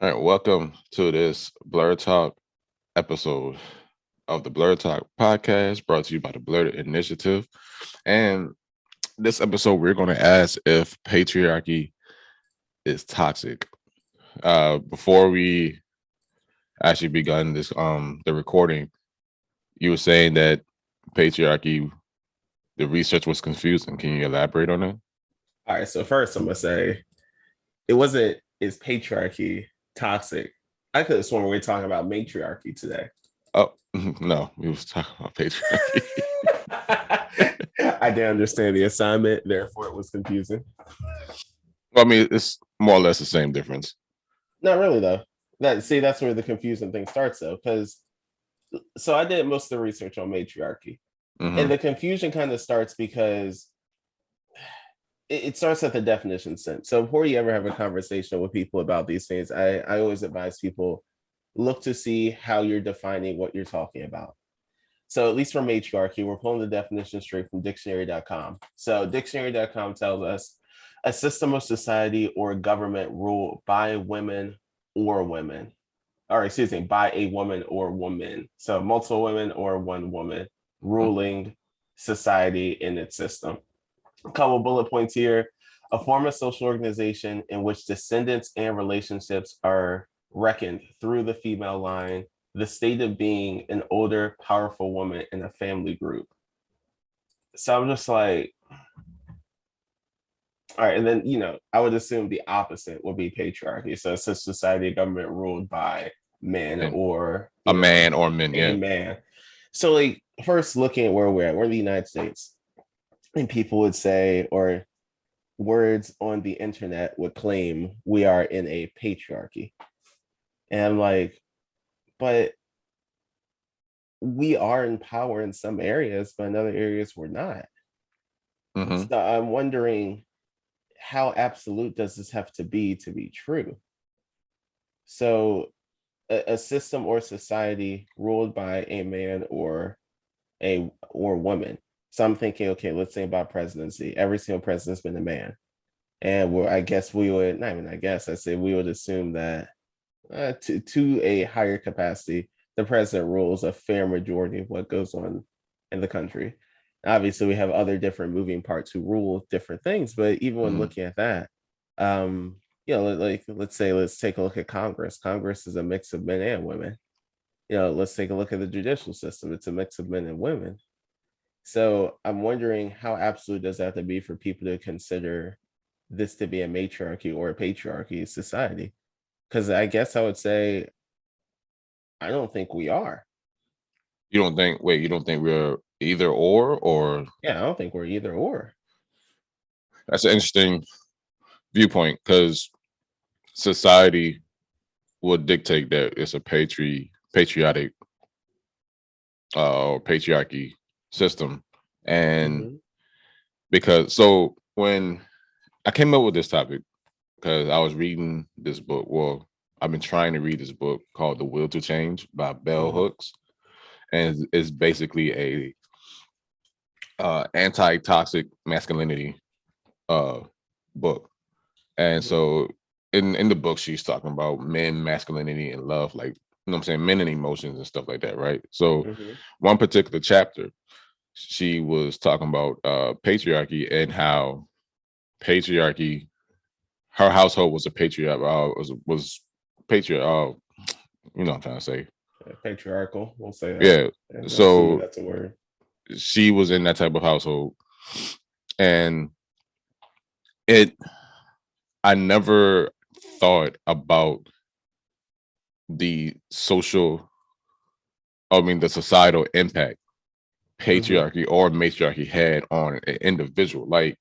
All right, welcome to this Blerd Talk episode of the Blerd Talk Podcast, brought to you by the Blerd Initiative. And this episode, we're going to ask if patriarchy is toxic. Before we actually begun this, the recording, you were saying that patriarchy, the research was confusing. Can you elaborate on that? All right, so first I'm gonna say it wasn't is patriarchy toxic. I could have sworn we were talking about matriarchy today. Oh no, we was talking about patriarchy. I didn't understand the assignment, therefore it was confusing. Well, I mean, it's more or less the same difference. Not really though. That's where the confusing thing starts though, because so I did most of the research on matriarchy, and Mm-hmm. the confusion kind of starts because it starts at the definition sense. So before you ever have a conversation with people about these things, I always advise people look to see how you're defining what you're talking about. So at least for matriarchy, we're pulling the definition straight from dictionary.com. So dictionary.com tells us a system of society or government ruled by women or women, or excuse me, by a woman or woman. So multiple women or one woman ruling society in its system. A couple bullet points here. A form of social organization in which descendants and relationships are reckoned through the female line, the state of being an older, powerful woman in a family group. So I'm just like, all right. And then, I would assume the opposite would be patriarchy. So it's a society, a government ruled by men And or, a man or men, a yeah. man. So, like, first looking at where we're at, we're in the United States. And people would say, or words on the internet would claim we are in a patriarchy. And I'm like, but we are in power in some areas, but in other areas we're not. Mm-hmm. So I'm wondering how absolute does this have to be true? So a system or society ruled by a man or woman. So I'm thinking, okay, let's say about presidency. Every single president's been a man. And I guess we would, not even I guess, I say we would assume that to a higher capacity, the president rules a fair majority of what goes on in the country. Obviously, we have other different moving parts who rule different things, but even when Mm-hmm. looking at that, like let's take a look at Congress. Congress is a mix of men and women. Let's take a look at the judicial system. It's a mix of men and women. So I'm wondering how absolute does that have to be for people to consider this to be a matriarchy or a patriarchy society? Because I guess I would say I don't think we are. You don't think? Wait, you don't think we're either or? Yeah, I don't think we're either or. That's an interesting viewpoint because society would dictate that it's a patriotic or patriarchy system, and Mm-hmm. because so when I came up with this topic because I was reading this book. Well, I've been trying to read this book called The Will to Change by Bell Mm-hmm. Hooks, and it's basically a anti-toxic masculinity uh book. And Mm-hmm. so in the book she's talking about men, masculinity, and love, like, you know what I'm saying, men and emotions and stuff like that, right? So Mm-hmm. one particular chapter, she was talking about patriarchy and how patriarchy, her household was a patriarch, was patriarch, you know what I'm trying to say. Patriarchal, we'll say that. Yeah. And I'm assuming So that's a word. she was in that type of household, and it I never thought about the social, I mean, the societal impact Mm-hmm. patriarchy or matriarchy had on an individual. Like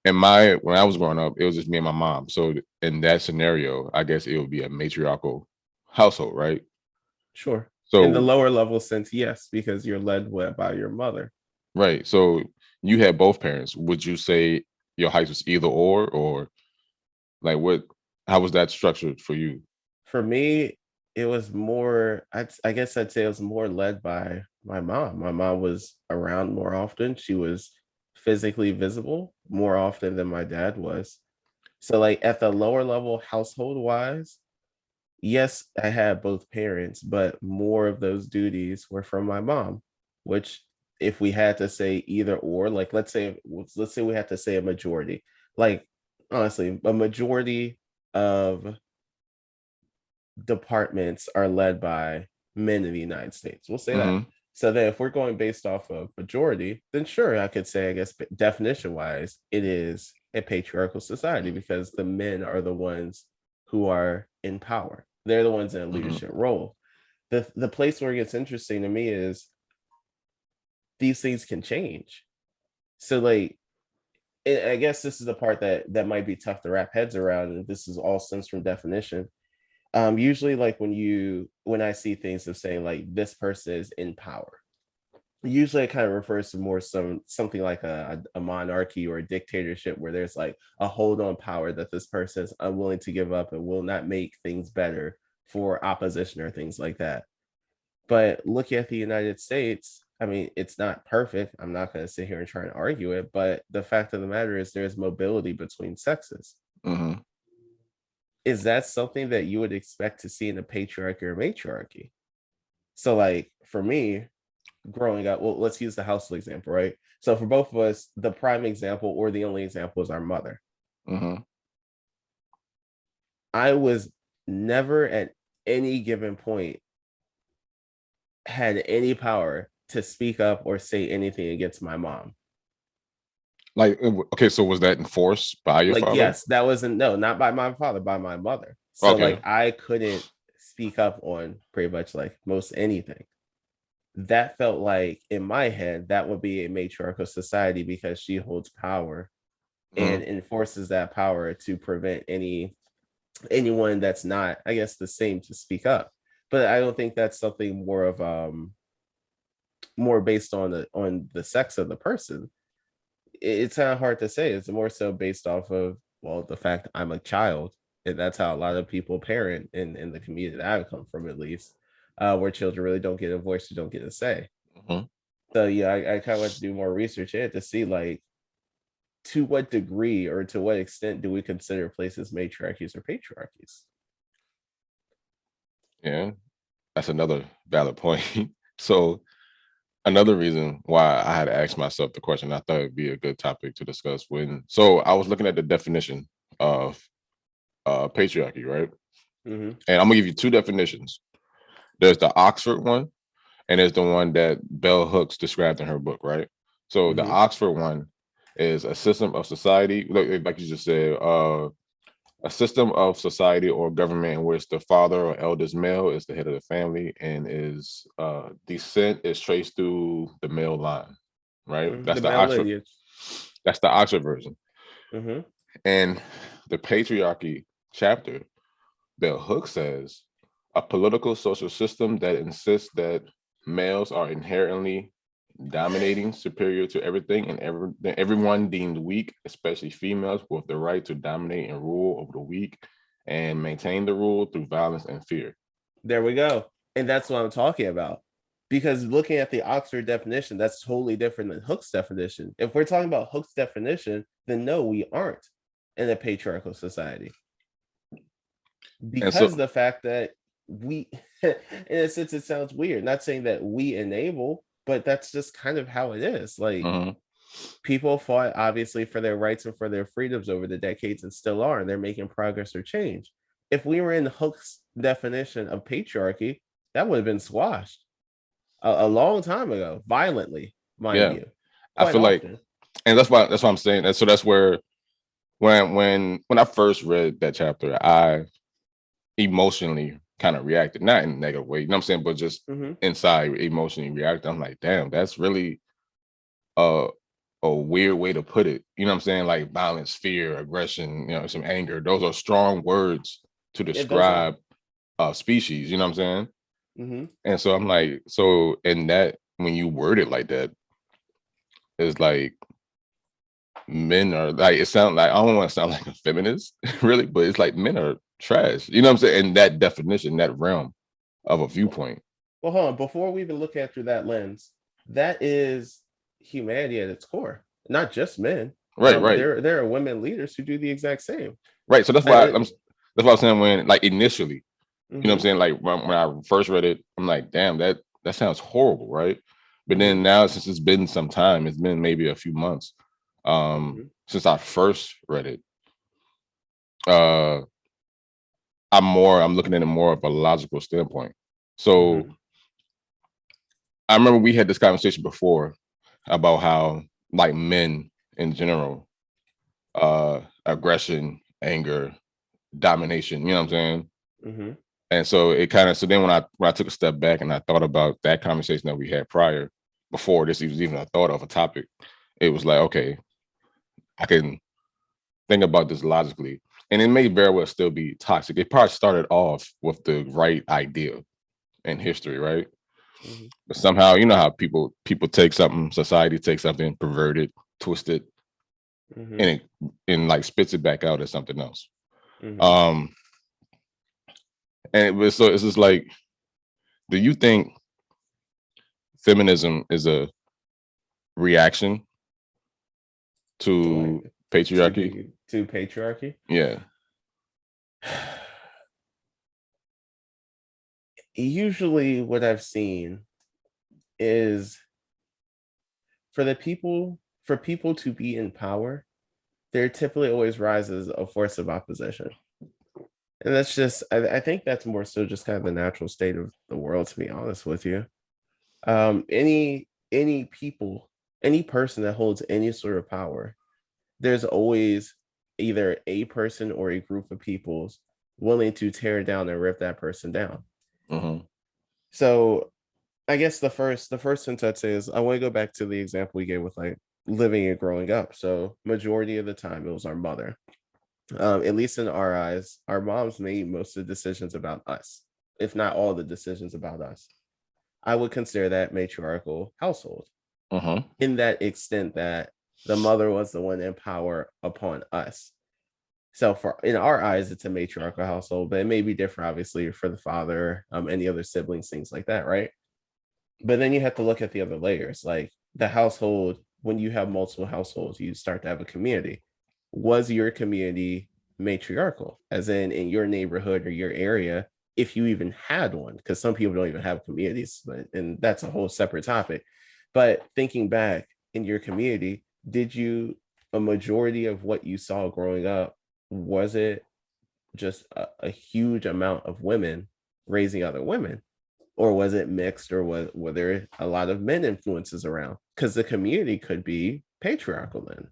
when I was growing up, it was just me and my mom. So in that scenario, I guess it would be a matriarchal household, right? Sure. In the So, lower level sense, yes, because you're led by your mother. right. So you had both parents. Would you say your house was either or like how was that structured for you? For me, it was more, I guess I'd say it was more led by my mom. My mom was around more often. She was physically visible more often than my dad was. So, like, at the lower level, household wise, yes, I had both parents, but more of those duties were from my mom, which if we had to say either or, like let's say we had to say a majority, like honestly, a majority of departments are led by men in the United States. We'll say that. Mm-hmm. So then if we're going based off of majority, then sure, I could say, I guess definition wise, it is a patriarchal society because the men are the ones who are in power. They're the ones in a Mm-hmm. leadership role. The place where it gets interesting to me is these things can change. So like I guess this is the part that might be tough to wrap heads around, and this is all stems from definition. Usually like when I see things of saying like this person is in power, usually it kind of refers to more something like a monarchy or a dictatorship where there's like a hold on power that this person is unwilling to give up and will not make things better for opposition or things like that. But look at the United States. I mean, it's not perfect. I'm not going to sit here and try and argue it, but the fact of the matter is there's mobility between sexes. Mm-hmm. Is that something that you would expect to see in a patriarchy or matriarchy? So, like for me, growing up, well, let's use the household example, right? So, for both of us, the prime example or the only example is our mother. Mm-hmm. I was never at any given point had any power to speak up or say anything against my mom. Like, okay, so was that enforced by your Like, father? yes, that wasn't, no, not by my father, by my mother. So, Okay. like, I couldn't speak up on pretty much like most anything. That felt like in my head that would be a matriarchal society because she holds power Mm-hmm. and enforces that power to prevent anyone that's not, I guess, the same to speak up. But I don't think that's something more of more based on the sex of the person. It's kind of hard to say. It's more so based off of, well, the fact I'm a child, and that's how a lot of people parent in the community that I come from, at least, where children really don't get a voice, or don't get a say. Mm-hmm. So yeah, I kind of want to do more research in it to see like to what degree or to what extent do we consider places matriarchies or patriarchies? Yeah, that's another valid point. So another reason why I had to ask myself the question, I thought it'd be a good topic to discuss so I was looking at the definition of patriarchy, right? Mm-hmm. And I'm gonna give you two definitions. There's the Oxford one, and there's the one that Bell Hooks described in her book, right? So the Mm-hmm. Oxford one is a system of society, like you just said, a system of society or government in which the father or eldest male is the head of the family and is descent is traced through the male line, right? The male lineage. That's the Oxford version. Mm-hmm. And the patriarchy chapter, Bell Hooks says a political social system that insists that males are inherently dominating, superior to everything and everyone deemed weak, especially females, with the right to dominate and rule over the weak and maintain the rule through violence and fear. There we go. And that's what I'm talking about. Because looking at the Oxford definition, that's totally different than Hooke's definition. If we're talking about Hooke's definition, then no, we aren't in a patriarchal society. And Because so, the fact that we, in a sense, it sounds weird. Not saying that we enable, but that's just kind of how it is. Like, mhm, people fought obviously for their rights and for their freedoms over the decades and still are, and they're making progress or change. If we were in Hooke's definition of patriarchy, that would have been squashed a long time ago, violently, mind yeah, you, I quite feel like, often. and that's why I'm saying. And so that's where when I first read that chapter, I emotionally kind of reacted, not in a negative way, you know what I'm saying, but just Mm-hmm. inside emotionally reacted. I'm like, damn, that's really a a weird way to put it. You know what I'm saying? Like violence, fear, aggression, some anger. Those are strong words to It does are. describe a species, you know what I'm saying? Mm-hmm. And so I'm like, so in that when you word it like that, it's like men are like it sounds like I don't want to sound like a feminist, really, but it's like men are trash. You know what I'm saying? In that definition, that realm of a viewpoint. Well, hold on. Before we even look at through that lens, that is humanity at its core, not just men. Right, right, There are women leaders who do the exact same. right. So I, that's why I'm saying when like initially. You know what I'm saying? Like when I first read it, I'm like, damn, that sounds horrible, right? But then now, since it's been some time, it's been maybe a few months since I first read it. I'm looking at it more of a logical standpoint. So I remember we had this conversation before about how like men in general, aggression, anger, domination, you know what I'm saying? And so it kind of, so then when I took a step back and I thought about that conversation that we had prior, before this was even a thought of a topic, it was like, okay, I can think about this logically. And it may very well still be toxic. It probably started off with the right idea in history, right? But somehow, you know how people take something, society takes something, pervert it, twist it, and like spits it back out as something else. And it was, so it's just like, do you think feminism is a reaction to patriarchy? To patriarchy? Yeah. Usually what I've seen is for people to be in power, there typically always rises a force of opposition. And that's just, I think that's more so just kind of the natural state of the world, to be honest with you. Any people, any person that holds any sort of power, there's always either a person or a group of people willing to tear down and rip that person down. So I guess the first sense I'd say is I want to go back to the example we gave with like living and growing up. So majority of the time it was our mother. At least in our eyes, our moms made most of the decisions about us, if not all the decisions about us. I would consider that matriarchal household in that extent that the mother was the one in power upon us. So for in our eyes, it's a matriarchal household, but it may be different, obviously, for the father, any other siblings, things like that, right? But then you have to look at the other layers, like the household. When you have multiple households, you start to have a community. Was your community matriarchal, as in your neighborhood or your area, if you even had one? Because some people don't even have communities, and that's a whole separate topic. But thinking back in your community, did you, a majority of what you saw growing up, was it just a huge amount of women raising other women? Or was it mixed, or were there a lot of men influences around? Because the community could be patriarchal then,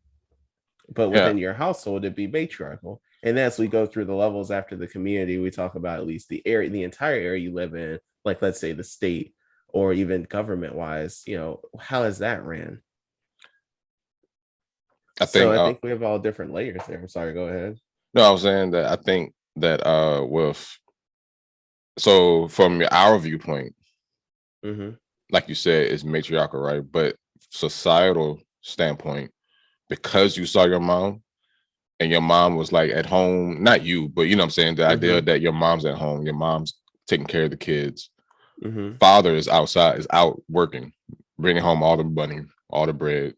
but within your household, it'd be matriarchal. And as we go through the levels after the community, we talk about at least the area, the entire area you live in, like let's say the state, or even government wise, how is that ran? I think we have all different layers there. I'm sorry, go ahead. No, I was saying that I think that so from our viewpoint, like you said, it's matriarchal, right? But societal standpoint, because you saw your mom and your mom was like at home, not you, but you know what I'm saying, the idea that your mom's at home, your mom's taking care of the kids, father is outside, is out working, bringing home all the money, all the bread,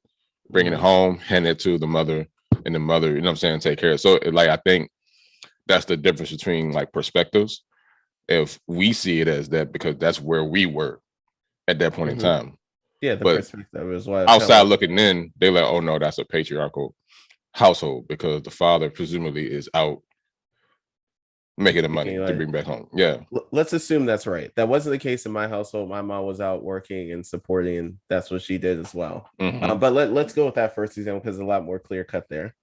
bringing it home, handing it to the mother, and the mother, you know what I'm saying, take care of it. So like, I think that's the difference between like perspectives. If we see it as that, because that's where we were at that point in time. Yeah, the perspective is why outside looking in, they're like, oh no, that's a patriarchal household because the father presumably is out making the money to bring back home. Yeah. Let's assume that's right. That wasn't the case in my household. My mom was out working and supporting, and that's what she did as well. But let's go with that first example because it's a lot more clear cut there.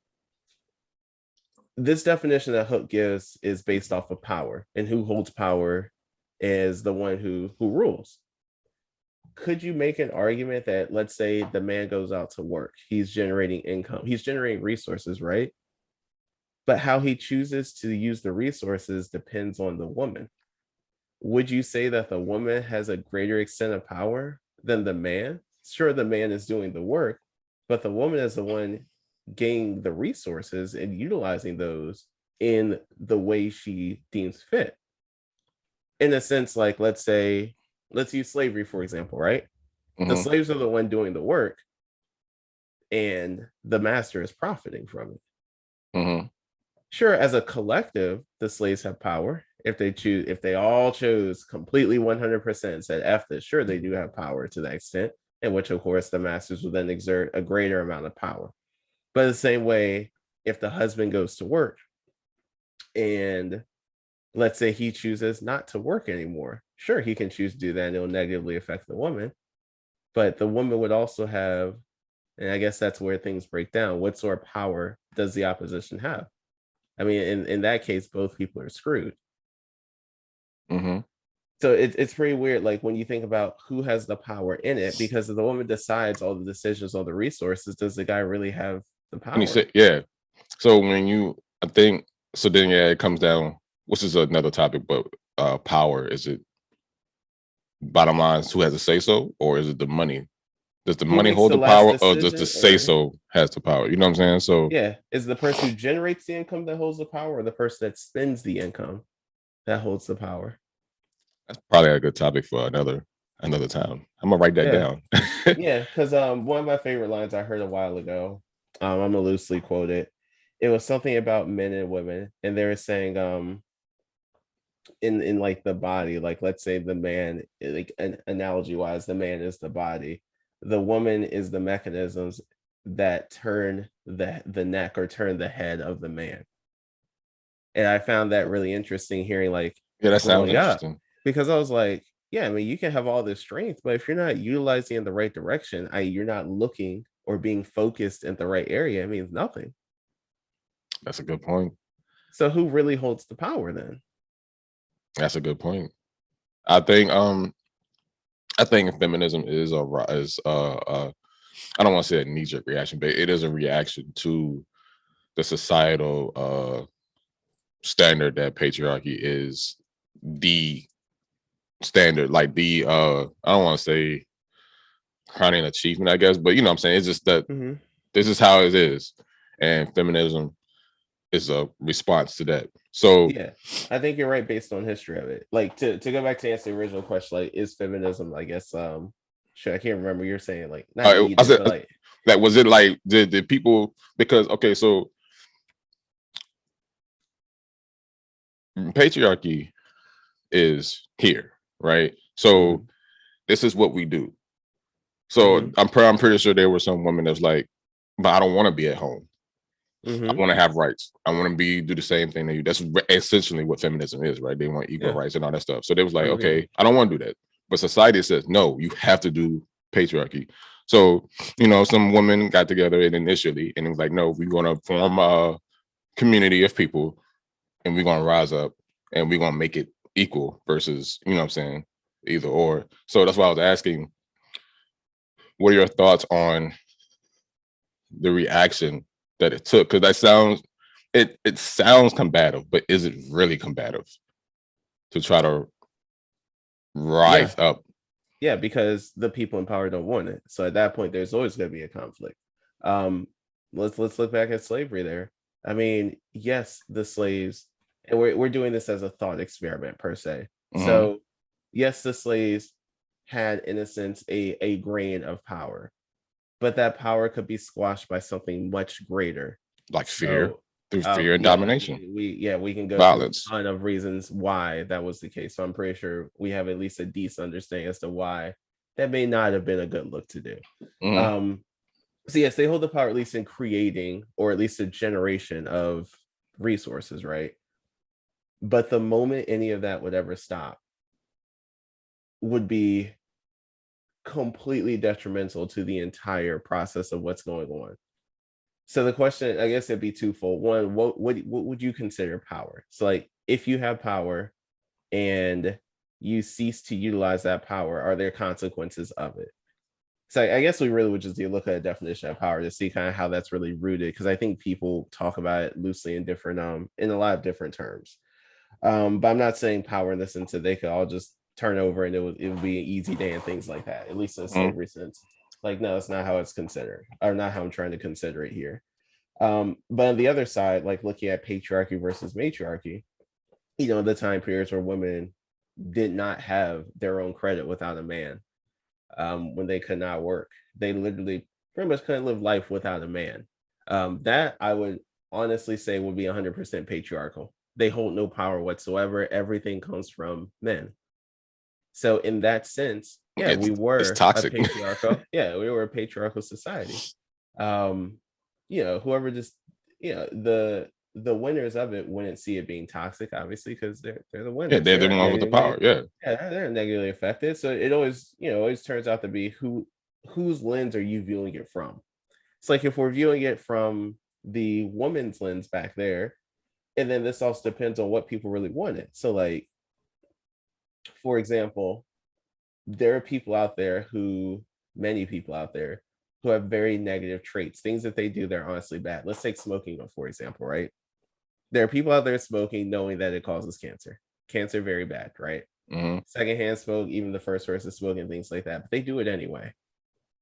This definition that Hook gives is based off of power, and who holds power is the one who rules. Could you make an argument that, let's say the man goes out to work, he's generating income, he's generating resources, right? But how he chooses to use the resources depends on the woman. Would you say that the woman has a greater extent of power than the man? Sure, the man is doing the work, but the woman is the one gaining the resources and utilizing those in the way she deems fit. In a sense, like let's use slavery, for example, right? The slaves are the one doing the work and the master is profiting from it. Sure, as a collective, the slaves have power if they all chose completely 100%, said F this, sure, they do have power to that extent, in which, of course, the masters will then exert a greater amount of power. But the same way, if the husband goes to work and let's say he chooses not to work anymore, sure, he can choose to do that and it'll negatively affect the woman. But the woman would also have, and I guess that's where things break down. What sort of power does the opposition have? I mean, in that case, both people are screwed. Mm-hmm. So it's pretty weird, like when you think about who has the power in it, because if the woman decides all the decisions, all the resources, does the guy really have the When you power? say, yeah. So when you, I think, so then, yeah, it comes down, which is another topic, but power, is it bottom line is who has to say so, or is it the money? Does the Who money makes hold the the last power, or does decision? the say Or so has the power? You know what I'm saying? So yeah, is the person who generates the income that holds the power, or the person that spends the income that holds the power? that's probably a good topic for another time. I'm gonna write that Yeah. down. Yeah, because one of my favorite lines I heard a while ago, I'm gonna loosely quote it. It was something about men and women, and they were saying, in like the body, like let's say the man, like an analogy wise, the man is the body, the woman is the mechanisms that turn the neck or turn the head of the man. And I found that really interesting hearing like Yeah, that sounds growing up, interesting. because I was like, yeah, I mean, you can have all this strength, but if you're not utilizing in the right direction, you're not looking or being focused in the right area, it means nothing. That's a good point. So who really holds the power then? That's a good point. I think I think feminism is I don't want to say a knee-jerk reaction, but it is a reaction to the societal standard that patriarchy is the standard, like the I don't want to say crowning achievement, I guess, but you know what I'm saying, it's just that Mhm. this is how it is, and feminism is a response to that. So Yeah, I think you're right based on history of it. Like to go back to answer the original question, like is feminism, I guess, sure, I can't remember, you're saying like not I needed, said but like that, was it like did people, because okay, so patriarchy is here, right? So mhm, this is what we do. So mhm, I'm pretty sure there were some women that's like, but I don't want to be at home. I mhm, want to have rights. I want to do the same thing that you. That's essentially what feminism is, right? They want equal yeah, rights and all that stuff. So they was like, I agree. okay, I don't want to do that. But society says, no, you have to do patriarchy. So, you know, some women got together and initially, and it was like, no, we're going to form a community of people and we're going to rise up and we're going to make it equal versus, you know what I'm saying, either or. So that's why I was asking, what are your thoughts on the reaction that it took? Because that sounds, it sounds combative, but is it really combative to try to Yeah, rise up? yeah, because the people in power don't want it. So at that point, there's always going to be a conflict. Um, let's look back at slavery there. I mean, yes, the slaves, and we're doing this as a thought experiment per se. Mm-hmm. So yes, the slaves had, in a sense, a grain of power, but that power could be squashed by something much greater. Like fear, So through fear and yeah, domination, we can go through a violence. ton of reasons why that was the case. So I'm pretty sure we have at least a decent understanding as to why that may not have been a good look to do. Mm-hmm. Um, so yes, they hold the power at least in creating or at least a generation of resources, right? But the moment any of that would ever stop would be completely detrimental to the entire process of what's going on. So the question, I guess it'd be twofold. One, what would you consider power? So like if you have power and you cease to utilize that power, are there consequences of it? So I guess we really would just look at a definition of power to see kind of how that's really rooted, because I think people talk about it loosely in different in a lot of different terms. But I'm not saying power in the sense that they could all just turn over and it would be an easy day and things like that, at least in Mm-hmm. slavery sense. Like, no, it's not how it's considered, or not how I'm trying to consider it here. But on the other side, like looking at patriarchy versus matriarchy, the time periods where women did not have their own credit without a man, when they could not work, they literally pretty much couldn't live life without a man. That I would honestly say would be 100% patriarchal. they hold no power whatsoever. Everything comes from men. So in that sense, yeah, we It's were a toxic. patriarchal, yeah, we were a patriarchal society. Um, whoever just, the winners of it wouldn't see it being toxic, obviously, because they're the Yeah, winners. they're They're the not one with the negatively, power. Yeah. yeah, they're negatively affected. So it always, always turns out to be whose lens are you viewing it from? It's like if we're viewing it from the woman's lens back there, and then this also depends on what people really wanted. So, like, for example, there are people out there many people out there who have very negative traits, things that they do that are honestly bad. Let's take smoking, for example, right? There are people out there smoking knowing that it causes cancer. Cancer, very bad, right? Mm-hmm. Secondhand smoke, even the first person smoking, things like that. But they do it anyway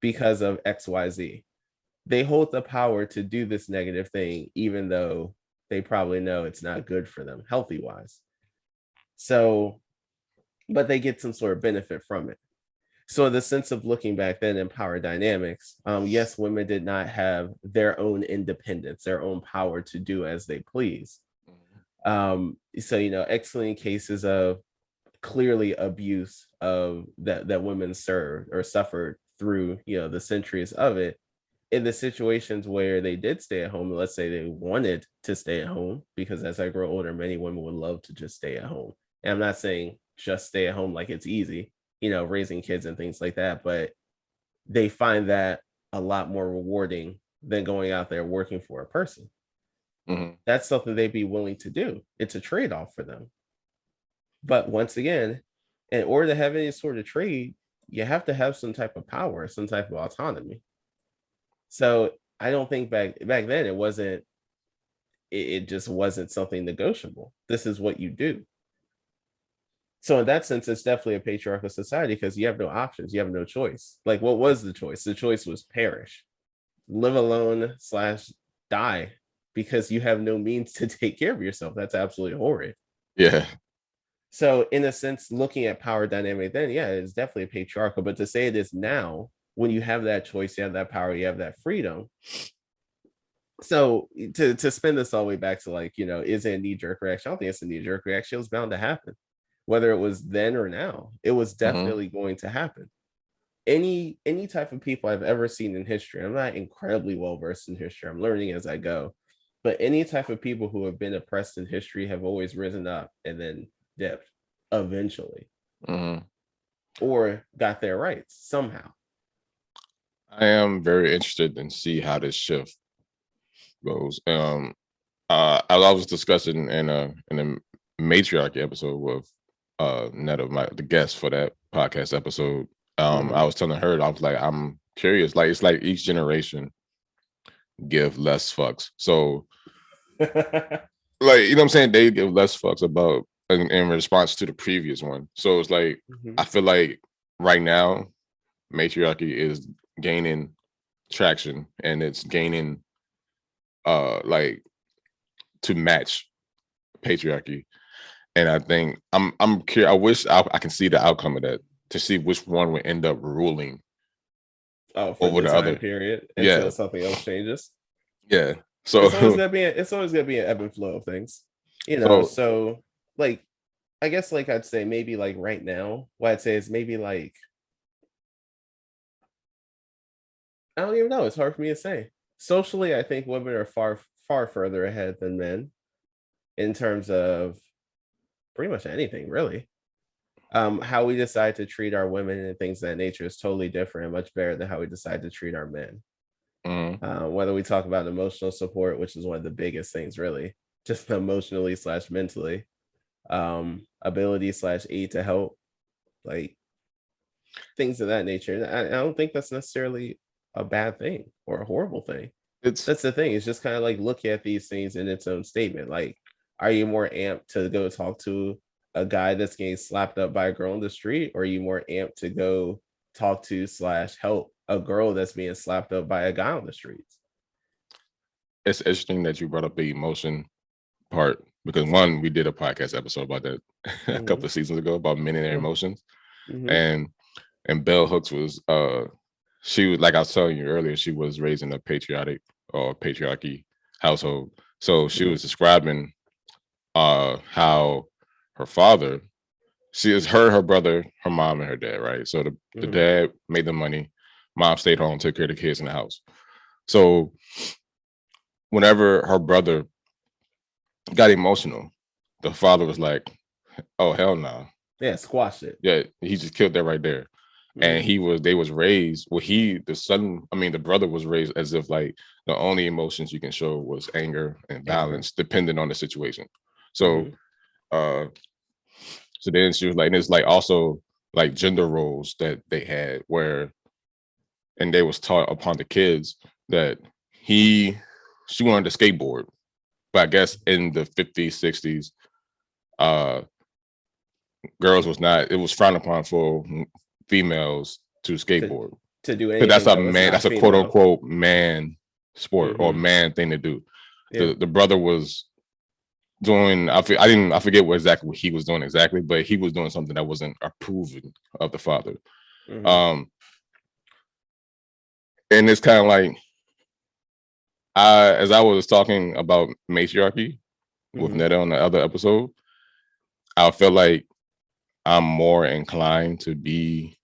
because of XYZ. They hold the power to do this negative thing, even though they probably know it's not good for them, healthy wise. So, but they get some sort of benefit from it. So, the sense of looking back then in power dynamics, yes, women did not have their own independence, their own power to do as they please. So, excellent cases of clearly abuse of that women served or suffered through, the centuries of it. In the situations where they did stay at home, let's say they wanted to stay at home, because as I grow older, many women would love to just stay at home. And I'm not saying just stay at home like it's easy, raising kids and things like that, but they find that a lot more rewarding than going out there working for a person. Mm-hmm. That's something they'd be willing to do. It's a trade-off for them. But once again, in order to have any sort of trade, you have to have some type of power, some type of autonomy. So I don't think back then it just wasn't something negotiable. This is what you do. So in that sense, it's definitely a patriarchal society because you have no options. You have no choice. Like, what was the choice? The choice was perish, live alone / die, because you have no means to take care of yourself. That's absolutely horrid. Yeah. So in a sense, looking at power dynamic then, yeah, it's definitely a patriarchal. But to say it is now, when you have that choice, you have that power, you have that freedom. So to spin this all the way back to, like, is it a knee-jerk reaction? I don't think it's a knee-jerk reaction. It was bound to happen. Whether it was then or now, it was Mm-hmm. definitely going to happen. Any type of people I've ever seen in history, I'm not incredibly well versed in history, I'm learning as I go, but any type of people who have been oppressed in history have always risen up and then dipped eventually, Mm-hmm. or got their rights somehow. I am very interested in see how this shift goes. I was discussing in a matriarchy episode with Ned, of the guest for that podcast episode. I was telling her, I was like, I'm curious. Like, it's like each generation give less fucks. So, like, you know what I'm saying? They give less fucks about in response to the previous one. So it's like, I feel like right now, matriarchy is gaining traction and it's gaining like to match patriarchy. And I think I'm curious. I wish I can see the outcome of that to see which one would end up ruling For over the the time other. period Yeah, until something else changes. yeah. So It's always gonna be an ebb and flow of things, so so, like, I guess, like, I'd say maybe, like, right now, what I'd say is maybe, like, I don't even know, it's hard for me to say. Socially, I think women are far further ahead than men in terms of pretty much anything, really. How we decide to treat our women and things of that nature is totally different and much better than how we decide to treat our men. Whether we talk about emotional support, which is one of the biggest things, really, just emotionally / mentally, ability / aid to help, like, things of that nature. I don't think that's necessarily a bad thing or a horrible thing. it's That's the thing. It's just kind of like look at these things in its own statement. Like, are you more amped to go talk to a guy that's getting slapped up by a girl in the street, or are you more amped to go talk to / help a girl that's being slapped up by a guy on the streets? it's interesting that you brought up the emotion part because one, we did a podcast episode about that a couple of seasons ago about men and their emotions, and Bell Hooks was she was, like I was telling you earlier, she was raised in a patriotic or patriarchy household, so she was describing how her father, she is her brother, her mom, and her dad, right? So the dad made the money, mom stayed home, took care of the kids in the house. So whenever her brother got emotional, the father was like, "Oh hell no!" Yeah, squash it. Yeah, he just killed that right there. And they was raised. Well, the brother was raised as if like the only emotions you can show was anger and violence, depending on the situation. So, uh, so then she was like, and it's like also like gender roles that they had where, and they was taught upon the kids that she wanted to skateboard, but I guess in the 50s, 60s, uh, girls was not. It was frowned upon for females to skateboard. To do Because that's anything a that was man. not That's a quote female. unquote man sport or man thing to do. Yeah. The brother was doing. I forget what he was doing exactly, but he was doing something that wasn't approving of the father. And it's kind of like, as I was talking about matriarchy with Netta on the other episode, I felt like I'm more inclined to be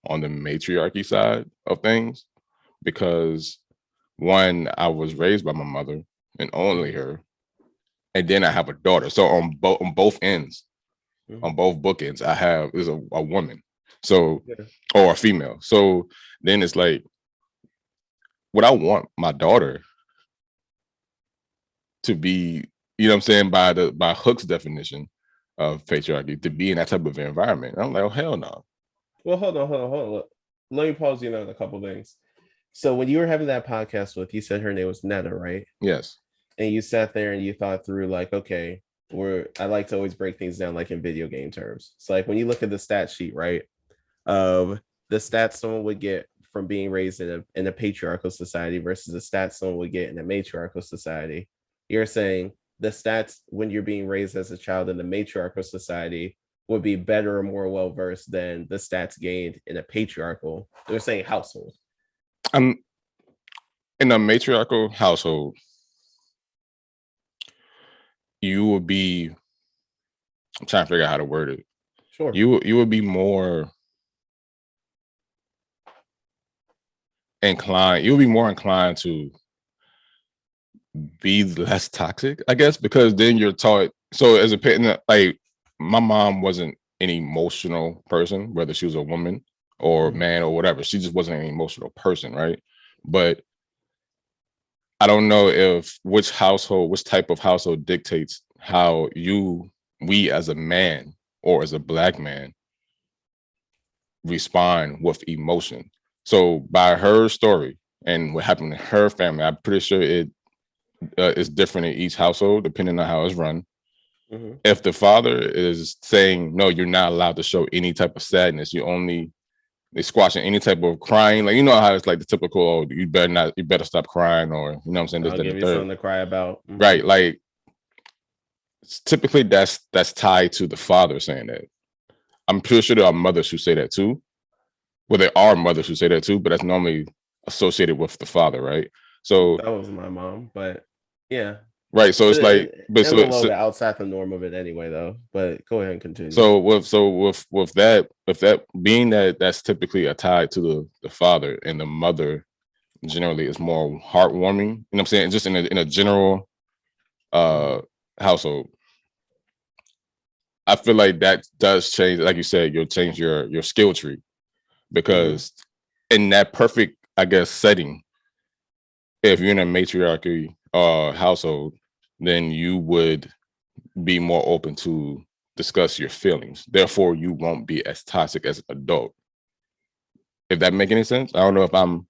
on the matriarchy side of things because one, I was raised by my mother and only her, and then I have a daughter. So on both ends, on both bookends, I have is a woman, so or a female. So then it's like, would I want my daughter to be, you know what I'm saying, by Hook's definition of patriarchy, to be in that type of environment? I'm like, oh hell no. Well, hold on. Let me pause you on a couple things. So when you were having that podcast with, you said her name was Netta, right? Yes. And you sat there and you thought through like, okay, I like to always break things down like in video game terms. So like when you look at the stat sheet, right, of the stats someone would get from being raised in a patriarchal society versus the stats someone would get in a matriarchal society, you're saying the stats when you're being raised as a child in the matriarchal society would be better or more well versed than the stats gained in a patriarchal, they're saying, household. I'm in a matriarchal household. You would be. I'm trying to figure out how to word it. Sure. You would be more inclined. You'll be more inclined to be less toxic, I guess, because then you're taught. So as a parent, like my mom wasn't an emotional person, whether she was a woman or man or whatever. She just wasn't an emotional person, right? But I don't know if which type of household dictates how we as a man or as a Black man respond with emotion. So by her story and what happened in her family, I'm pretty sure it is different in each household depending on how it's run. If the father is saying, no, you're not allowed to show any type of sadness, they're squashing any type of crying. Like, you know how it's like the typical, oh, you better stop crying, or, you know what I'm saying? I'll give you something to cry about. Right. Like typically that's tied to the father saying that. I'm pretty sure there are mothers who say that too. Well, there are mothers who say that too, but that's normally associated with the father, right? So that was my mom, but yeah. Right. So it's like, but it's a little bit outside the norm of it anyway, though. But go ahead and continue. So with that being that's typically tied to the father, and the mother generally is more heartwarming. You know what I'm saying? Just in a general household. I feel like that does change, like you said, you'll change your skill tree, because in that perfect, I guess, setting, if you're in a matriarchy household, then you would be more open to discuss your feelings. Therefore, you won't be as toxic as an adult. If that make any sense? I don't know if I'm.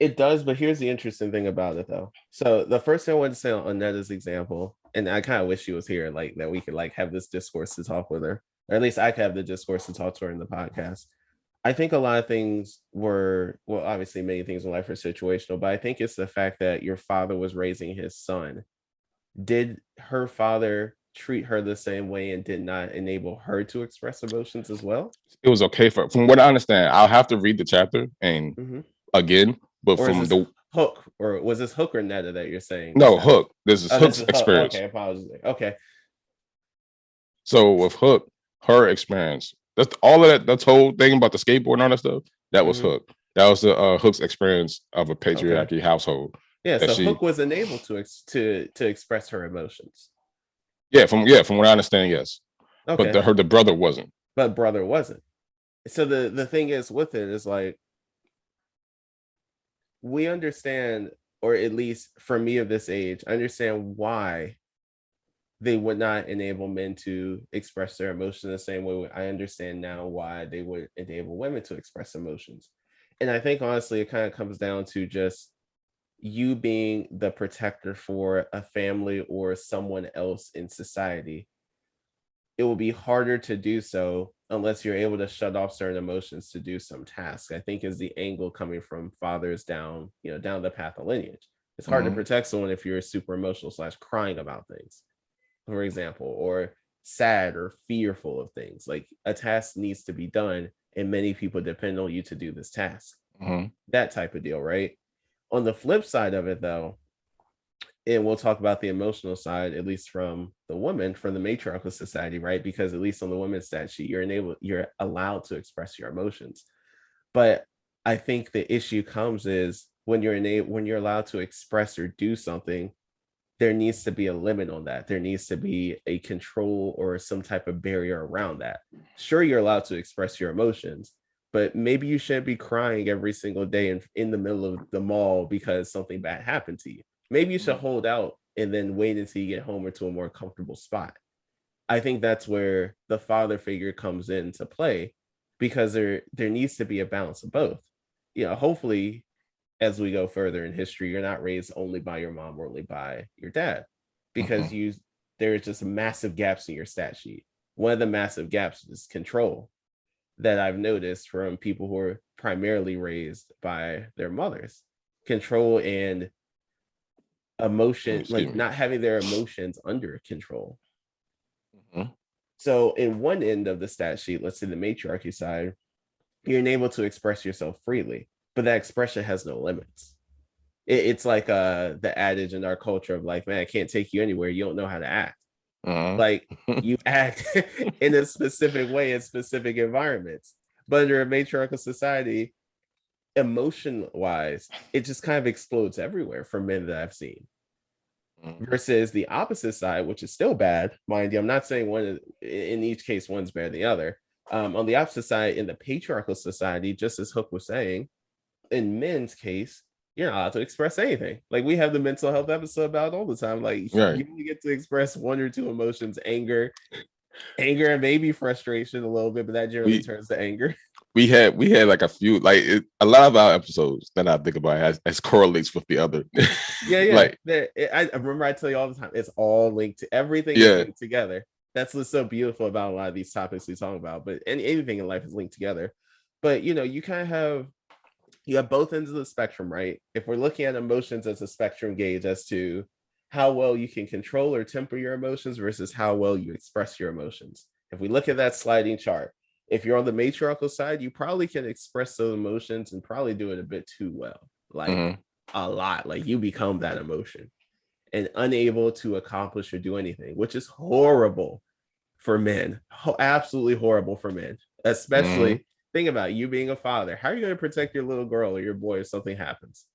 It does, but here's the interesting thing about it, though. So the first thing I wanted to say on Netta's example, and I kind of wish she was here, like that we could like have this discourse to talk with her, or at least I could have the discourse to talk to her in the podcast. I think a lot of things were, well, obviously many things in life are situational, but I think it's the fact that your father was raising his son. Did her father treat her the same way and did not enable her to express emotions as well? It was okay from what I understand. I'll have to read the chapter and again, but Hook, or was this Hook or Netta that you're saying? No, Hook. This is Oh, this Hook's is Hook. experience. Okay, apologies. Okay. So with Hook, her experience, that's all of that. That's whole thing about the skateboard and all that stuff. That was Mm-hmm. Hook. That was the Hook's experience of a patriarchy household. Yeah, That so she, Hook was unable to express her emotions. from what I understand, yes. But Okay, the brother wasn't. but brother wasn't. So the thing is with it is like, we understand, or at least for me of this age, I understand why they would not enable men to express their emotions the same way I understand now why they would enable women to express emotions. And I think honestly, it kind of comes down to just you being the protector for a family or someone else in society. It will be harder to do so unless you're able to shut off certain emotions to do some task. I think is the angle coming from fathers down, down the path of lineage. It's hard to protect someone if you're super emotional / crying about things, for example, or sad or fearful of things. Like, a task needs to be done, and many people depend on you to do this task. That type of deal, right? On the flip side of it, though, and we'll talk about the emotional side, at least from the woman, from the matriarchal society, right? Because at least on the women's stat sheet, you're allowed to express your emotions. But I think the issue comes is when you're allowed to express or do something, there needs to be a limit on that. There needs to be a control or some type of barrier around that. Sure, you're allowed to express your emotions, but maybe you shouldn't be crying every single day in the middle of the mall because something bad happened to you. Maybe you should hold out and then wait until you get home or to a more comfortable spot. I think that's where the father figure comes into play, because there needs to be a balance of both. Hopefully, as we go further in history, you're not raised only by your mom or only by your dad, because there's just massive gaps in your stat sheet. One of the massive gaps is control, that I've noticed from people who are primarily raised by their mothers. Control and emotion, Excuse like me. not having their emotions under control. So in one end of the stat sheet, let's say the matriarchy side, you're unable to express yourself freely, but that expression has no limits. It's like the adage in our culture of like, man, I can't take you anywhere, you don't know how to act. Like, you act in a specific way in specific environments, but under a matriarchal society, emotion wise, it just kind of explodes everywhere for men that I've seen. Versus the opposite side, which is still bad, mind you. I'm not saying one in each case one's better than the other. On the opposite side, in the patriarchal society, just as Hook was saying, in men's case, you're not allowed to express anything. Like, we have the mental health episode about it all the time. Like, you only get to express one or two emotions: anger, and maybe frustration a little bit, but that generally turns to anger. We had like a few, like a lot of our episodes that I think about as correlates with the other. Yeah. Like, I remember I tell you all the time, it's all linked to everything. Is linked together. That's what's so beautiful about a lot of these topics we talk about. But anything in life is linked together. But you kind of have both ends of the spectrum, right? If we're looking at emotions as a spectrum gauge as to how well you can control or temper your emotions versus how well you express your emotions. If we look at that sliding chart, if you're on the matriarchal side, you probably can express those emotions and probably do it a bit too well, like a lot. Like, you become that emotion and unable to accomplish or do anything, which is horrible for men. Absolutely horrible for men, especially. Think about you being a father. How are you going to protect your little girl or your boy if something happens?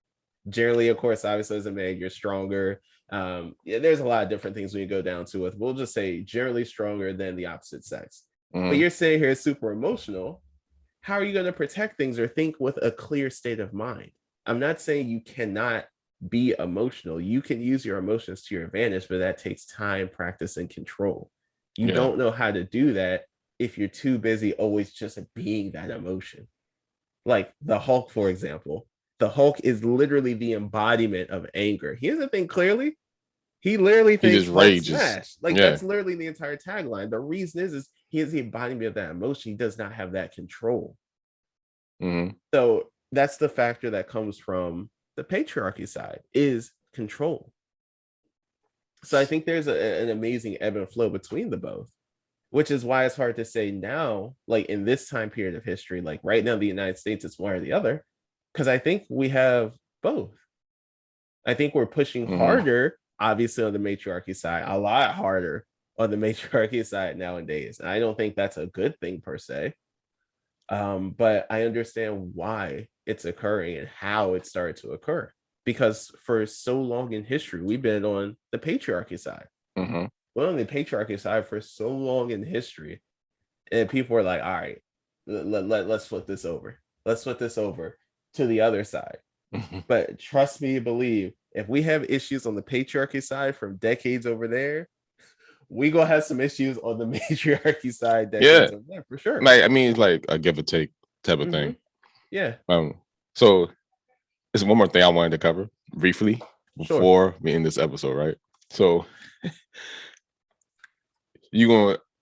Generally, of course, obviously, as a man, you're stronger. There's a lot of different things we go down to with. We'll just say generally stronger than the opposite sex. But you're sitting here super emotional. How are you going to protect things or think with a clear state of mind? I'm not saying you cannot be emotional. You can use your emotions to your advantage, but that takes time, practice, and control. You don't know how to do that if you're too busy always just being that emotion. Like the Hulk, for example. The Hulk is literally the embodiment of anger. He doesn't think clearly. He literally thinks Hulk smash. Like, that's literally the entire tagline. The reason is he is the embodiment of that emotion. He does not have that control. So that's the factor that comes from the patriarchy side, is control. So I think there's an amazing ebb and flow between the both, which is why it's hard to say now, like in this time period of history, like right now, the United States, it's one or the other, because I think we have both. I think we're pushing harder, obviously, on the matriarchy side, a lot harder on the matriarchy side nowadays. And I don't think that's a good thing per se. But I understand why it's occurring and how it started to occur. Because for so long in history, we've been on the patriarchy side. Well, on the patriarchy side for so long in history. And people were like, all right, let's flip this over. Let's flip this over to the other side. But trust me, believe, if we have issues on the patriarchy side from decades over there, we gonna have some issues on the matriarchy side decades over there for sure. Like, I mean, it's like a give or take type of thing. Yeah. So there's one more thing I wanted to cover briefly before we end this episode, right? So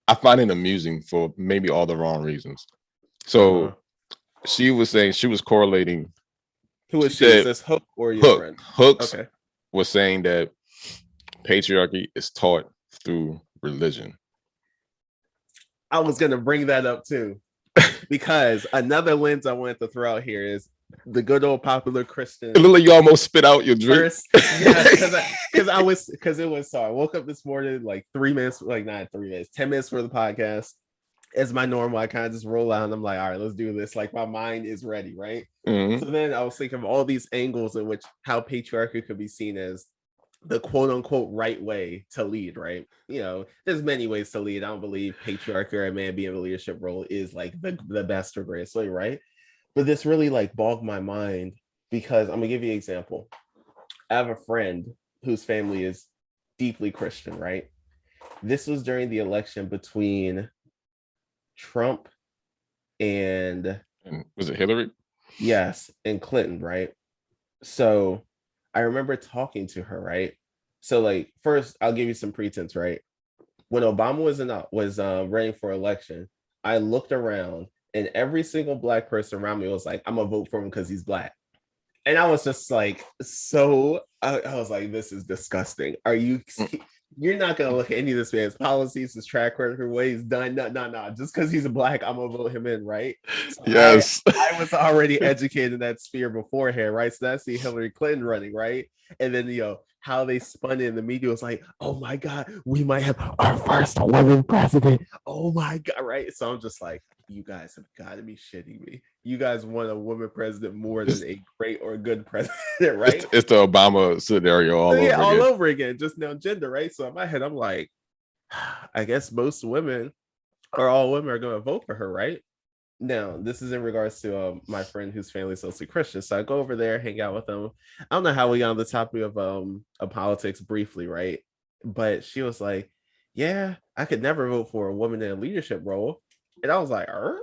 I find it amusing for maybe all the wrong reasons. So she was saying, she was correlating. Who was she? Is this Hook or your friend? Hooks was saying that patriarchy is taught through religion. I was going to bring that up too, because another lens I wanted to throw out here is the good old popular Christian. Literally, you almost spit out your drink. Because it was so. I woke up this morning like 10 minutes for the podcast. As my normal, I kind of just roll out and I'm like, all right, let's do this. Like my mind is ready, right? So then I was thinking of all these angles in which how patriarchy could be seen as the quote unquote right way to lead, right? You know, there's many ways to lead. I don't believe patriarchy or a man being in a leadership role is like the best or greatest way, right? But this really like bogged my mind because I'm gonna give you an example. I have a friend whose family is deeply Christian, right? This was during the election between Trump and was it Hillary? Yes, and Clinton, right? So I remember talking to her, right? So like first, I'll give you some pretense, right? When Obama was running for election, I looked around and every single Black person around me was like, I'm gonna vote for him because he's Black. And I was just like, I was like, this is disgusting. You're not gonna look at any of this man's policies, his track record, what he's done. No. Just because he's a Black, I'm gonna vote him in, right? So yes. I was already educated in that sphere beforehand, right? So that's the Hillary Clinton running, right? And then how they spun it in the media was like, oh my God, we might have our first woman president. Oh my God, right? So I'm just like, you guys have got to be shitting me. You guys want a woman president more than a great or good president, right? It's the Obama scenario all over again, just now gender, right? So in my head, I'm like, I guess most women or all women are going to vote for her, right? Now, this is in regards to my friend whose family is mostly Christian. So I go over there, hang out with them. I don't know how we got on the topic of politics briefly, right? But she was like, yeah, I could never vote for a woman in a leadership role. And I was like, I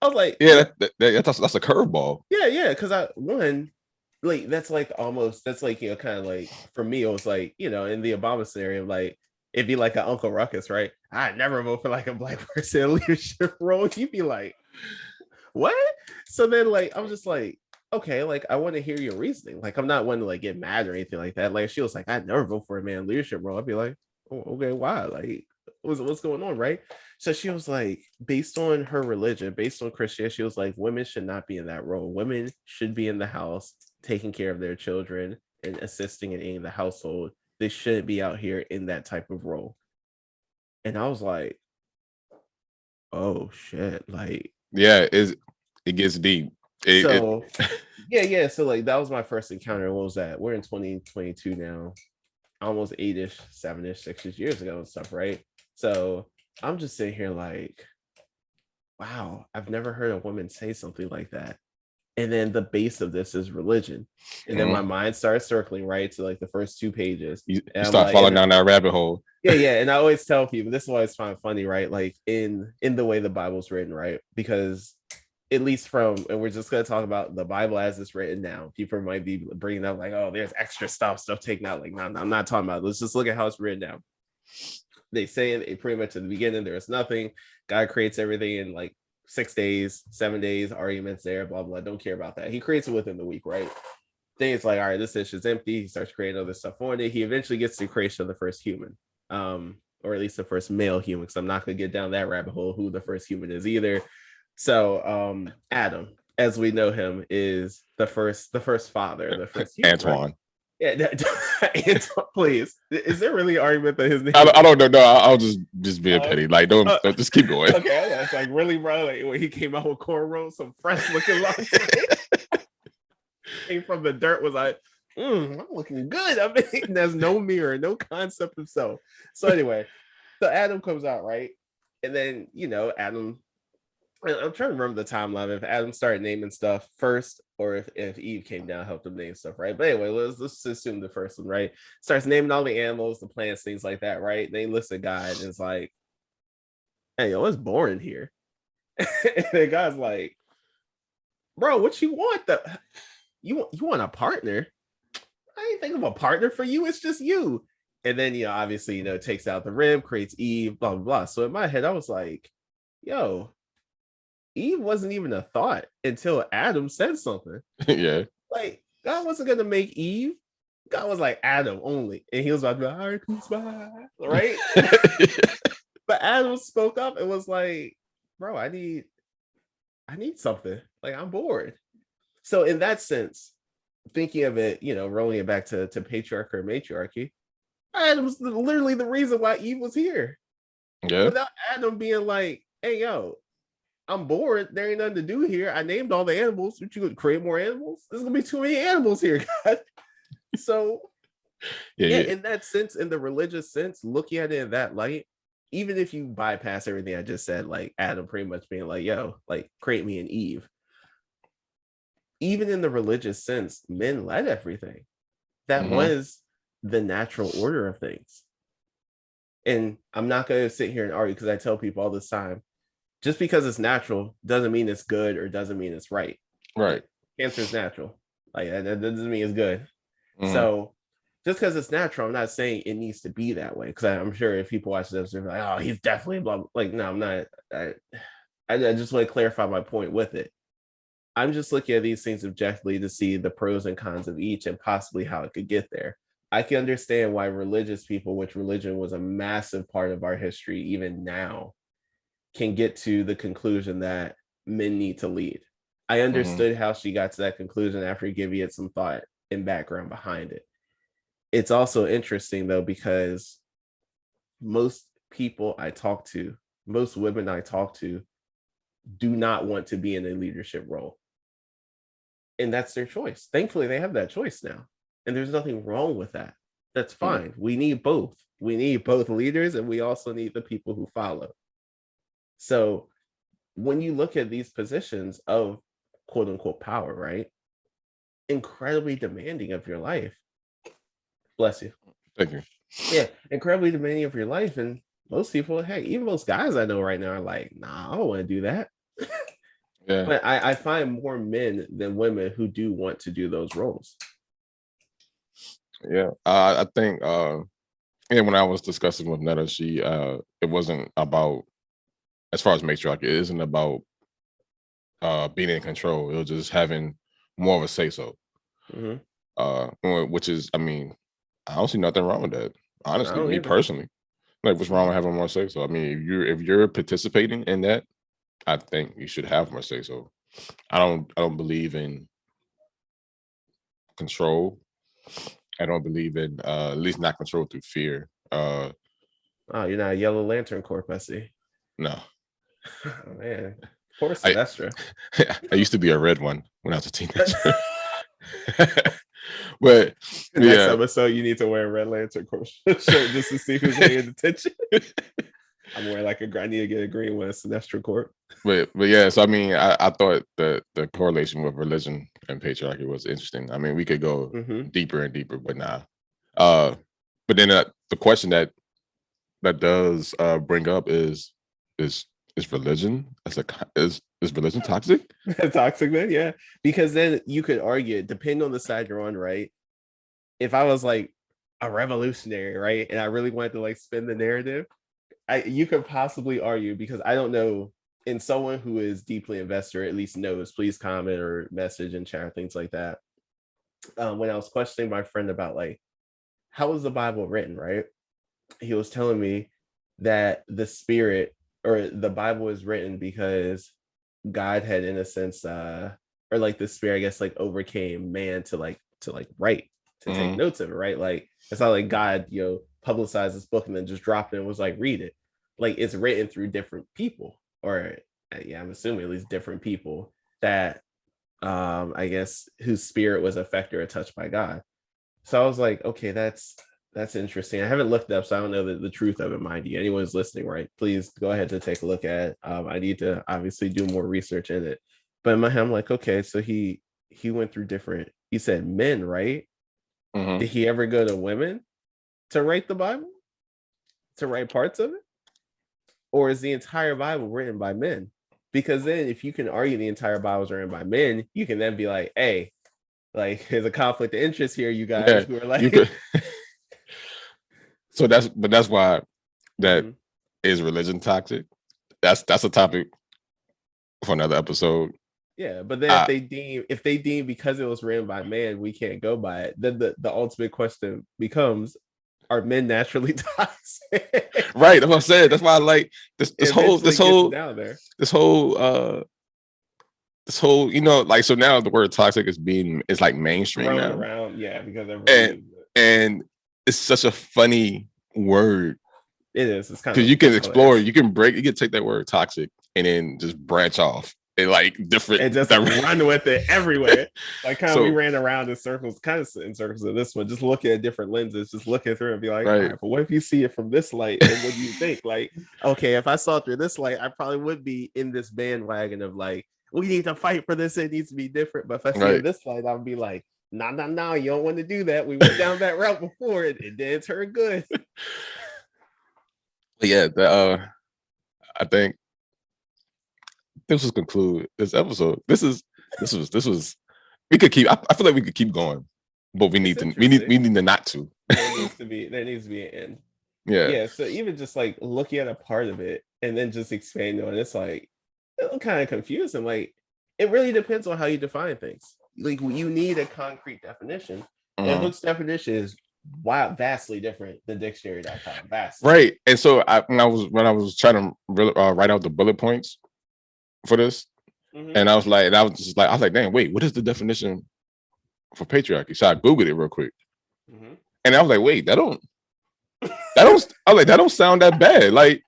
was like, yeah, that's a curveball. Yeah, because that's like kind of like for me, it was like, in the Obama scenario, like it'd be like an Uncle Ruckus, right? I never vote for like a Black person in a leadership role. You'd be like, what? So then like I'm just like, okay, like I want to hear your reasoning. Like I'm not one to like get mad or anything like that. Like she was like, I'd never vote for a man in leadership role. I'd be like, oh, okay, why? Like what's going on, right? So she was like, based on her religion, based on Christianity, she was like, women should not be in that role. Women should be in the house, taking care of their children and assisting in the household. They shouldn't be out here in that type of role. And I was like, oh shit. Like, yeah, it gets deep. So like that was my first encounter. What was that? We're in 2022 now, almost 8-ish, 7-ish, 6-ish years ago and stuff, right? So I'm just sitting here like, wow, I've never heard a woman say something like that. And then the base of this is religion. And then my mind starts circling right to like the first 2 pages. You start falling down that rabbit hole. Yeah. And I always tell people, this is why it's funny, right? Like in the way the Bible's written, right? Because at least and we're just going to talk about the Bible as it's written now. People might be bringing up like, oh, there's extra stuff taken out. Like, no, I'm not talking about it. Let's just look at how it's written down. They say it pretty much at the beginning, there's nothing. God creates everything in like 6 days, 7 days, arguments there, blah, blah. Don't care about that. He creates it within the week, right? Then it's like, all right, this dish is empty. He starts creating other stuff on it. He eventually gets to the creation of the first human, or at least the first male human, because I'm not going to get down that rabbit hole who the first human is either. So Adam, as we know him, is the first father, the first human, Antoine. Right? Yeah, please. Is there really an argument that his name? I don't know. No, I'll just being petty. Like, don't just keep going. Okay, it's like really, bro. Like when he came out with cornrows, some fresh looking locks, came from the dirt, was like, I'm looking good. I mean, there's no mirror, no concept of self. So anyway, so Adam comes out, right? And then, Adam, I'm trying to remember the timeline if Adam started naming stuff first or if Eve came down and helped him name stuff, right? But anyway, let's assume the first one, right? Starts naming all the animals, the plants, things like that, right? And they list a guy and it's like, hey, yo, it's boring here. And the guy's like, bro, what you want? You want a partner? I ain't think of a partner for you. It's just you. And then, obviously, takes out the rib, creates Eve, blah, blah, blah. So in my head, I was like, yo, Eve wasn't even a thought until Adam said something. Yeah. Like, God wasn't going to make Eve. God was like, Adam only. And he was about to be like, all right, peace, bye. Right? But Adam spoke up and was like, bro, I need something. Like, I'm bored. So in that sense, thinking of it, rolling it back to patriarchy or matriarchy, Adam's literally the reason why Eve was here. Yeah. Without Adam being like, hey, yo, I'm bored. There ain't nothing to do here. I named all the animals. Would you could create more animals? There's gonna be too many animals here, God. So yeah, in that sense, in the religious sense, looking at it in that light, even if you bypass everything I just said, like Adam pretty much being like, yo, like create me an Eve. Even in the religious sense, men led everything. That was the natural order of things. And I'm not going to sit here and argue because I tell people all this time, just because it's natural doesn't mean it's good or doesn't mean it's right. Right. Cancer is natural. Like that doesn't mean it's good. So just because it's natural, I'm not saying it needs to be that way. Because I'm sure if people watch this, they're like, oh, he's definitely blah, blah. Like, no, I'm not. I just want to clarify my point with it. I'm just looking at these things objectively to see the pros and cons of each and possibly how it could get there. I can understand why religious people, which religion was a massive part of our history, even now, can get to the conclusion that men need to lead. I understood how she got to that conclusion after giving it some thought and background behind it. It's also interesting, though, because most people I talk to, most women I talk to, do not want to be in a leadership role. And that's their choice. Thankfully, they have that choice now. And there's nothing wrong with that. That's fine. We need both. We need both leaders, and we also need the people who follow. So when you look at these positions of quote unquote power, right? Incredibly demanding of your life. Bless you. Thank you. Yeah, incredibly demanding of your life. And most people, heck, even most guys I know right now are like, nah, I don't want to do that. Yeah. But I find more men than women who do want to do those roles. Yeah. I think and when I was discussing with Netta, she it wasn't about, as far as matriarchy, it isn't about being in control. It was just having more of a say so. Which is, I mean, I don't see nothing wrong with that. Honestly, me personally. Like, what's wrong with having more say so? I mean, if you're participating in that, I think you should have more say so. I don't believe in control. I don't believe in at least not control through fear. Oh, you're not a Yellow Lantern Corp, I see. No. Oh, man. Poor Sinestro. I used to be a red one when I was a teenager. But next episode, you need to wear a Red Lantern Corp shirt just to see who's paying attention. I'm wearing I need to get a green one, Sinestro Corp. But yeah, so I mean, I thought the correlation with religion and patriarchy was interesting. I mean, we could go deeper and deeper, but nah. But then the question that does bring up is religion is religion toxic? Toxic, man, yeah. Because then you could argue, depending on the side you're on, right? If I was like a revolutionary, right, and I really wanted to spin the narrative, you could possibly argue, because I don't know, in someone who is deeply invested or at least knows, please comment or message and chat, things like that. When I was questioning my friend about how was the Bible written, right? He was telling me that the spirit or the Bible is written because God had, in a sense, or the spirit, I guess, overcame man to write. to take notes of it, right? Like it's not like God, publicized this book and then just dropped it and was like, read it. Like it's written through different people, or yeah, I'm assuming at least different people that I guess whose spirit was affected or touched by God. So I was like, okay, that's interesting. I haven't looked up, so I don't know the truth of it, mind you. Anyone who's listening, right? Please go ahead to take a look at it. I need to obviously do more research in it. But in my head, I'm like, okay, so he went through different, you said men, right? Mm-hmm. Did he ever go to women to write the Bible? To write parts of it? Or is the entire Bible written by men? Because then if you can argue the entire Bible is written by men, you can then be like, hey, like there's a conflict of interest here, you guys who are like So that's why that is religion toxic. That's a topic for another episode. Yeah, but then if they deem because it was written by man, we can't go by it, then the ultimate question becomes, are men naturally toxic? Right, that's what I said. That's why I like this whole like, so now the word toxic is like mainstream now. Around, yeah, because everyone and it's such a funny word. It is. It's kind of because you can explore, you can take that word toxic and then just branch off and like different and just run with it everywhere. Like kind of we ran around in circles, kind of in circles of this one, just looking at different lenses, just looking through and be like, all right, but what if you see it from this light? And what do you think? Like, okay, if I saw it through this light, I probably would be in this bandwagon of like, we need to fight for this. It needs to be different. But if I see this light, I'll be like, no, you don't want to do that. We went down that route before. It didn't turn good. Yeah, I think this was conclude this episode. This was. We could keep. I feel like we could keep going, but we need to. We need to not to. There needs to be an end. Yeah. So even just like looking at a part of it and then just expanding on it, it's like it'll kind of confuse them. Like it really depends on how you define things. Like you need a concrete definition, and Hook's definition is vastly different than dictionary.com. Vastly. Right. And so when I was trying to write out the bullet points for this, and I was like, dang, wait, what is the definition for patriarchy? So I Googled it real quick, and I was like, wait, that don't sound that bad, like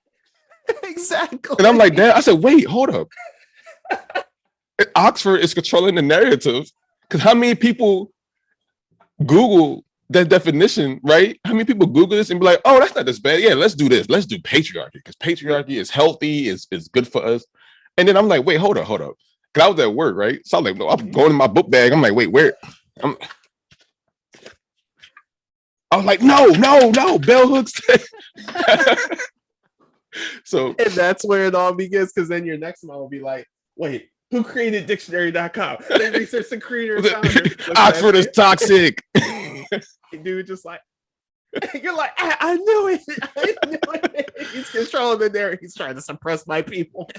exactly. And I'm like, damn. I said, wait, hold up. Oxford is controlling the narrative, because how many people Google that definition, right? How many people Google this and be like, oh, that's not this bad. Yeah, let's do this. Let's do patriarchy, because patriarchy is healthy, is good for us. And then I'm like, wait, hold up. Because I was at work, right? So I'm like, no, I'm going in my book bag. I'm like, wait, where? I was like, no, bell hooks. So, and that's where it all begins, because then your next one will be like, wait, who created dictionary.com? They research the creator and founder. Oxford is toxic. Dude, just like, you're like, I knew it. He's controlling the narrative. He's trying to suppress my people.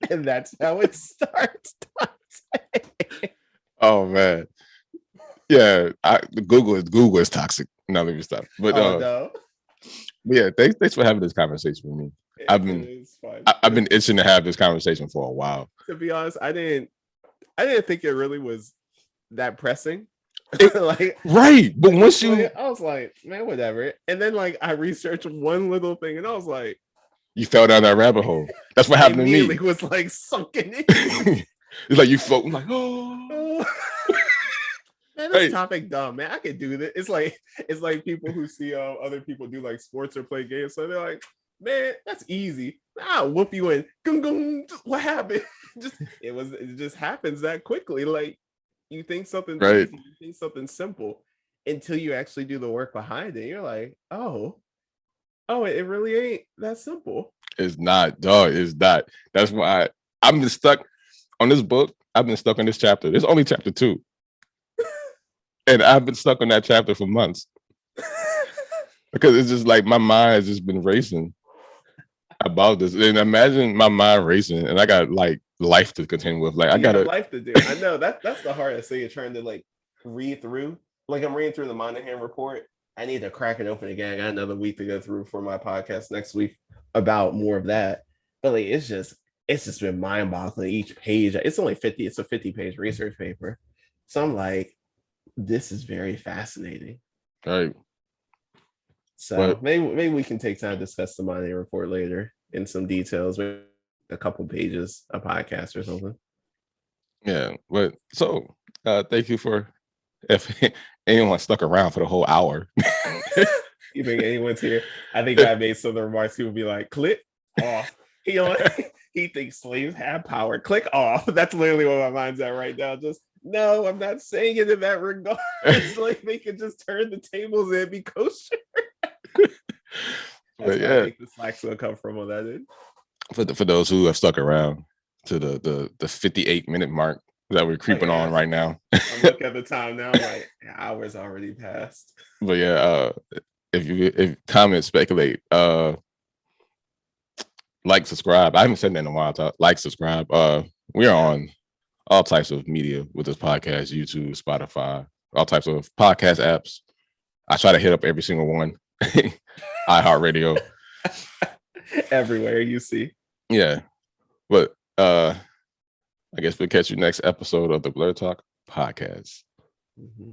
And that's how it starts. Oh man. Yeah, Google is toxic. No, let me stop. But no. Yeah, thanks for having this conversation with me. I've been itching to have this conversation for a while. To be honest, I didn't think it really was that pressing. Right, but once I was like, man, whatever. And then like I researched one little thing, and I was like, you fell down that rabbit hole. That's what happened to me. It was like sunken in. It's like you float. I'm like, oh. Man, this topic dumb, man. I could do this. It's like people who see other people do like sports or play games, so they're like, man, that's easy. I'll whoop you in. What happened? It just happens that quickly. Like you think something easy, you think something simple until you actually do the work behind it. You're like, oh, it really ain't that simple. It's not, dog. It's not. That's why I've been stuck on this book. I've been stuck on this chapter. There's only chapter 2. And I've been stuck on that chapter for months. Because it's just like my mind has just been racing about this. And imagine my mind racing, and I got like life to contend with. Like I got life to do. I know that's the hardest thing. You're trying to like read through. Like I'm reading through the Monahan report. I need to crack it open again. I got another week to go through for my podcast next week about more of that. But like it's just been mind-boggling. Each page, it's only 50. It's a 50-page research paper. So I'm like, this is very fascinating. Right. So But maybe we can take time to discuss the Monday report later in some details, maybe a couple pages, a podcast or something. yeah, but so thank you for if anyone stuck around for the whole hour. You think anyone's here? I think I made some of the remarks. He would be like, click off. He thinks slaves have power. Click off. That's literally what my mind's at right now. Just no, I'm not saying it in that regard. It's like they can just turn the tables and be kosher. That's where I think the slack's gonna come from on that end. For those who have stuck around to the 58-minute mark that we're creeping on right now. I'm looking at the time now. I'm like, hours already passed. But yeah, if comment, speculate, like, subscribe. I haven't said that in a while. Like, subscribe. We are on all types of media with this podcast: YouTube, Spotify, all types of podcast apps. I try to hit up every single one. iHeartRadio. Everywhere you see. Yeah. But I guess we'll catch you next episode of the Blerd Talk Podcast. Mm-hmm.